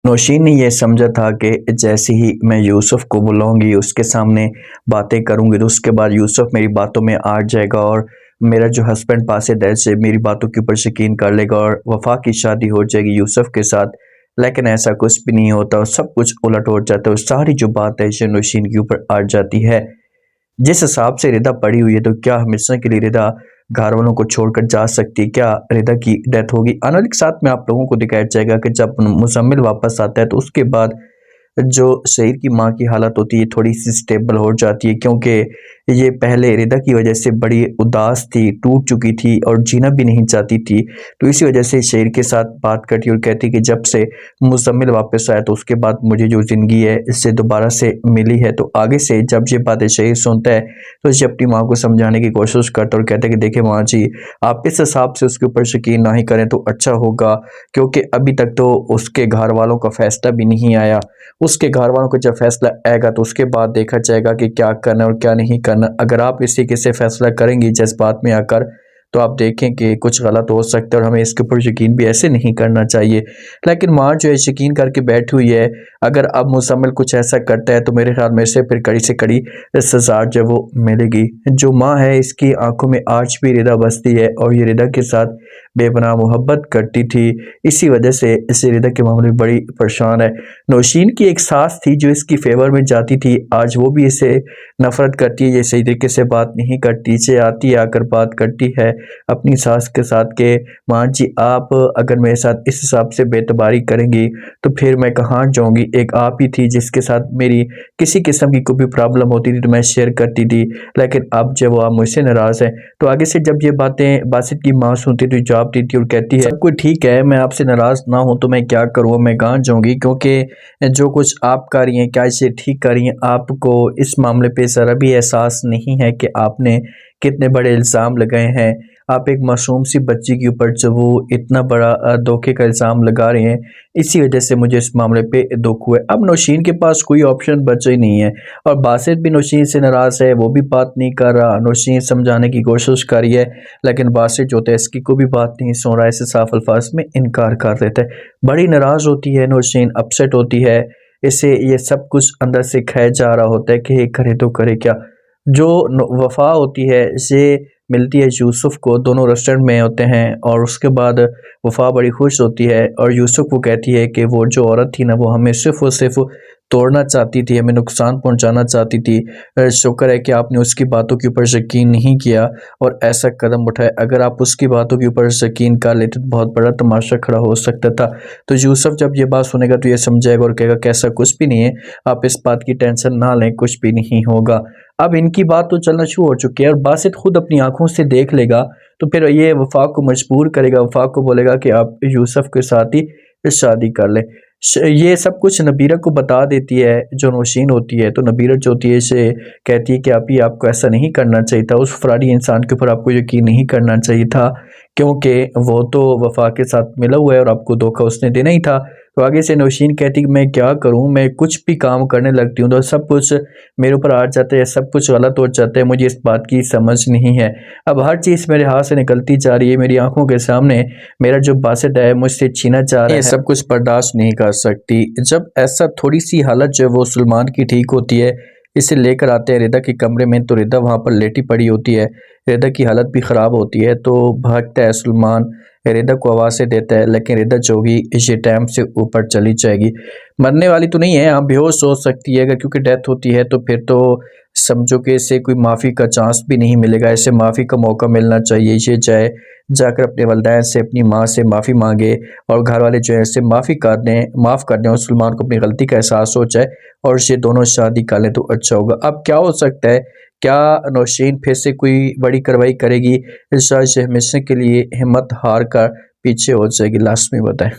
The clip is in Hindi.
नौशीन ने ये समझा था कि जैसे ही मैं यूसुफ को बुलाऊंगी, उसके सामने बातें करूंगी, तो उसके बाद यूसुफ मेरी बातों में आ जाएगा और मेरा जो हस्बैंड बासित है से मेरी बातों के ऊपर यकीन कर लेगा और वफा की शादी हो जाएगी यूसुफ के साथ। लेकिन ऐसा कुछ भी नहीं होता और सब कुछ उलट हो जाता है और सारी जो बात है इसे नौशीन के ऊपर आ जाती है। जिस हिसाब से रिदा पड़ी हुई है, तो क्या हमेशा के लिए रिदा घर वालों को छोड़कर जा सकती है? क्या रिदा की डेथ होगी? आने वाले साथ में आप लोगों को दिखाया जाएगा कि जब मुजम्मिल वापस आता है तो उसके बाद जो शहीद की माँ की हालत होती है थोड़ी सी स्टेबल हो जाती है, क्योंकि ये पहले रिदा की वजह से बड़ी उदास थी, टूट चुकी थी और जीना भी नहीं चाहती थी। तो इसी वजह से शहीद के साथ बात करती और कहती कि जब से मुजम्मिल वापस आया तो उसके बाद मुझे जो ज़िंदगी है इससे दोबारा से मिली है। तो आगे से जब ये बातें शहीद सुनता है तो ये अपनी माँ को समझाने की कोशिश करता और कहता है कि देखिए माँ जी, आप इस हिसाब से उसके ऊपर यकीन ना ही करें तो अच्छा होगा, क्योंकि अभी तक तो उसके घर वालों का फैसला भी नहीं आया। उसके घर वालों को जब फैसला आएगा तो उसके बाद देखा जाएगा कि क्या करना और क्या नहीं करना। अगर आप इसी के से फैसला करेंगी जज्बात में आकर, तो आप देखें कि कुछ गलत हो सकता है और हमें इसके ऊपर यकीन भी ऐसे नहीं करना चाहिए। लेकिन माँ जो है यकीन करके बैठी हुई है। अगर अब मुसम्मिल कुछ ऐसा करता है तो मेरे ख्याल में से फिर कड़ी से कड़ी सजा जो वो मिलेगी। जो माँ है इसकी आंखों में आज भी रिदा बसती है और ये रिदा के साथ बेपनाह मोहब्बत करती थी। इसी वजह से इसे रिदा के मामले में बड़ी परेशान है। नौशीन की एक सास थी जो इसकी फेवर में जाती थी, आज वो भी इसे नफरत करती है। ये सही तरीके से बात नहीं करती, इसे आती है आकर बात करती है अपनी सास के साथ के माँ जी, आप अगर मेरे साथ इस हिसाब से बेतबारी करेंगी तो फिर मैं कहाँ जाऊँगी। एक आप ही थी जिसके साथ मेरी किसी किस्म की कोई भी प्रॉब्लम होती थी तो मैं शेयर करती थी, लेकिन अब जब वो आप मुझसे नाराज़ हैं। तो आगे से जब ये बातें बासित की माँ सुनती तो जवाब देती और कहती है सब कुछ ठीक है, मैं आपसे नाराज़ ना हूँ तो मैं क्या करूँ, मैं कहाँ जाऊँगी, क्योंकि जो कुछ आप कर रही हैं क्या इसे ठीक कर रही हैं? आपको इस मामले पे ज़रा भी एहसास नहीं है कि आपने कितने बड़े इल्ज़ाम लगाए हैं। आप एक मासूम सी बच्ची के ऊपर जो वो इतना बड़ा धोखे का इल्ज़ाम लगा रहे हैं, इसी वजह से मुझे इस मामले पे दुख हुआ है। अब नौशीन के पास कोई ऑप्शन बचा ही नहीं है और बासित भी नौशीन से नाराज़ है, वो भी बात नहीं कर रहा। नौशीन समझाने की कोशिश कर रही है, लेकिन बासित जो होता है इसकी कोई भी बात नहीं सुन रहा है, इसे साफ अल्फाज में इनकार कर देता है। बड़ी नाराज़ होती है नौशीन, अपसेट होती है। इसे ये सब कुछ अंदर से खाया जा रहा होता है कि ये करे तो करे क्या। जो वफ़ा होती है इसे मिलती है यूसुफ को, दोनों रेस्टोरेंट में होते हैं और उसके बाद वफ़ा बड़ी खुश होती है और यूसुफ को कहती है कि वो जो औरत थी ना वो हमें सिर्फ़ और सिर्फ़ तोड़ना चाहती थी, हमें नुकसान पहुंचाना चाहती थी। शुक्र है कि आपने उसकी बातों के ऊपर यकीन नहीं किया और ऐसा कदम उठाया। अगर आप उसकी बातों के ऊपर यकीन कर लेते तो बहुत बड़ा तमाशा खड़ा हो सकता था। तो यूसुफ जब ये बात सुनेगा तो ये समझेगा और कहेगा कि ऐसा कुछ भी नहीं है, आप इस बात की टेंशन ना लें, कुछ भी नहीं होगा। अब इनकी बात तो चलना शुरू हो चुकी है और बासित खुद अपनी आंखों से देख लेगा तो फिर ये वफा को मजबूर करेगा, वफा को बोलेगा कि आप यूसुफ के साथ ही शादी कर लें। ये सब कुछ नबीरा को बता देती है जो नौशीन होती है। तो नबीरा जो होती है इसे कहती है कि आप ही आपको ऐसा नहीं करना चाहिए था, उस फरारी इंसान के ऊपर आपको यकीन नहीं करना चाहिए था, क्योंकि वो तो वफा के साथ मिला हुआ है और आपको धोखा उसने देना ही था। तो आगे से नौशीन कहती कि मैं क्या करूं, मैं कुछ भी काम करने लगती हूँ तो सब कुछ मेरे ऊपर आ जाता है, सब कुछ गलत हो जाता है, मुझे इस बात की समझ नहीं है। अब हर चीज़ मेरे हाथ से निकलती जा रही है, मेरी आंखों के सामने मेरा जो बासित है मुझसे छीना जा रहा है, सब कुछ बर्दाश्त नहीं कर सकती। जब ऐसा थोड़ी सी हालत जो है वो सलमान की ठीक होती है, इसे लेकर आते हैं रिदा के कमरे में तो रिदा वहाँ पर लेटी पड़ी होती है। रिदा की हालत भी ख़राब होती है तो भागता है सलमान, रिदा को आवाज़ें देता है, लेकिन रिदा जो होगी इसी टाइम से ऊपर चली जाएगी। मरने वाली तो नहीं है, हाँ बेहोश हो सकती है, अगर क्योंकि डेथ होती है तो फिर तो समझो कि इसे कोई माफ़ी का चांस भी नहीं मिलेगा, इसे माफ़ी का मौका मिलना चाहिए। ये जाए जाकर अपने वालिदैन से, अपनी माँ से माफ़ी मांगे और घर वाले जो है इसे माफ़ कर दें और सलमान को अपनी गलती का एहसास हो जाए और ये दोनों शादी कर लें तो अच्छा होगा। अब क्या हो सकता है, क्या नौशीन फिर से कोई बड़ी कार्रवाई करेगी, इस हमेशा के लिए हिम्मत हार कर पीछे हो जाएगी? लास्ट में बताएं।